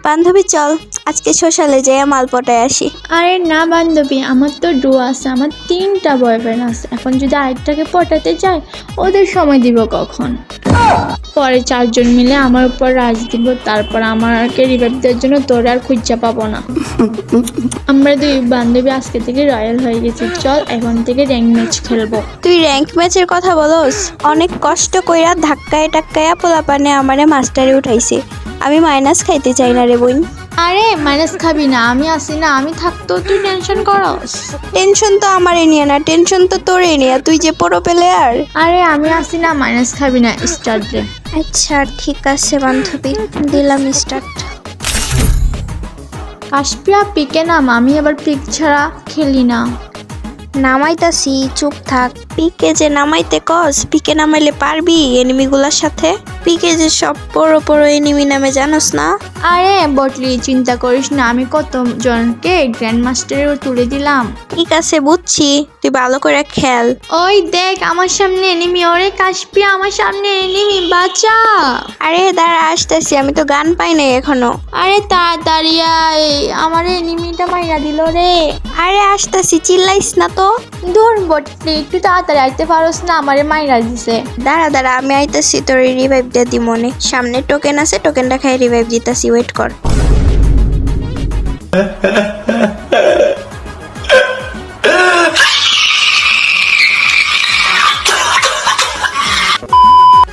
বান্ধবী চল আজকে সোশ্যালে যাই মাল পটায় আসি। আরে না বান্ধবী, আমার তো ডু আছে, আমার 3টা বয়ফ্রেন্ড আছে। এখন যদি আরেকটাকে পটাতে যাই ওদের সময় দিব কখন? পরে 4জন মিলে আমার উপর রাজ দিব, তারপর আমাকে রিভাইভ দেওয়ার জন্য তোর আর খুঁজা পাবো না। আমরা দুই বান্ধবী আজকে থেকে রয়্যাল হয়ে গেছি, চল এখন থেকে র্যাঙ্ক ম্যাচ খেলবো। তুই র্যাঙ্ক ম্যাচের কথা বলস? অনেক কষ্ট কইরা ধাক্কায় টাক্কায়া পোলাপানে আমারে মাস্টারে উঠাইছে, আমি মাইনাস খাইতে চাই না রে বোন। আরে মাইনাস খাবি না, আমি আসি না, আমি থাকতো তুই টেনশন করস। টেনশন তো আমারে নিয়ে না, টেনশন তো তোরে নিয়ে, তুই যে পুরো প্লেয়ার। আরে আমি আসি না, মাইনাস খাবি না, স্টার্ট দে। আচ্ছা ঠিক আছে বান্ধবী, দিলাম স্টার্ট। কাশপিয়া পিকে নাম, আমি আবার পিক ছাড়া খেলি না। নামাইতাছি, চুপ থাক। পিকে যে নামাইতে কস, পিকে নামাইলে পারবি এনিমিগুলার সাথে? পিকে যে সব বড় বড় এনিমি নামে জানোস না? আরে বটলি চিন্তা করিস না, আমি কত জনকে গ্র্যান্ড মাস্টারেও তুলে দিলাম। ঠিক আছে বুঝছি, তুই ভালো করে খেল। ওই দেখ আমার সামনে এনিমি, ওরে কাশপিয়া আমার সামনে এনিমি, বাঁচা। আরে দাঁড়া আসতেছি, আমি তো গান পাই নাই এখনো। আরে তাড়াতাড়ি আয়, আমার এনিমিটা মাইরা দিল রে। আরে আসতেছি, চিল্লাইস না তো। ধর বটলি, একটু তাড়াতাড়ি আইতে পারোস না, আমারে মাইরা দিছে। দাঁড়া দাঁড়া আমি আইতাছি, তোর রিভাইভ দিয়ে দি মনে। সামনে টোকেন আছে, টোকেনটা খাই রিভাইভ দিতাছি, ওয়েট কর।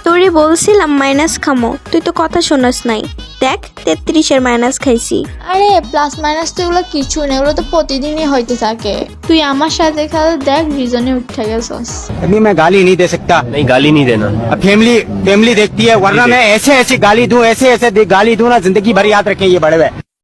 তোরে বলছিলাম মাইনাস খামো, তুই তো কথা শোনাস নাই। দেখ 33-এর মাইনাস খাইছি। আরে প্লাস মাইনাস তো এগুলো কিছু না, এগুলো তো প্রতিদিনই হইতে থাকে। তুই আমার সাথে খেলে দেখ, রিজনে উঠে গেছস। अभी मैं गाली नहीं दे सकता। नहीं गाली नहीं देना। अब फैमिली फैमिली देखती है, वरना मैं ऐसे ऐसे गाली दूं, ऐसे ऐसे गाली दूं ना, जिंदगी भर याद रखें ये बड़े हुए।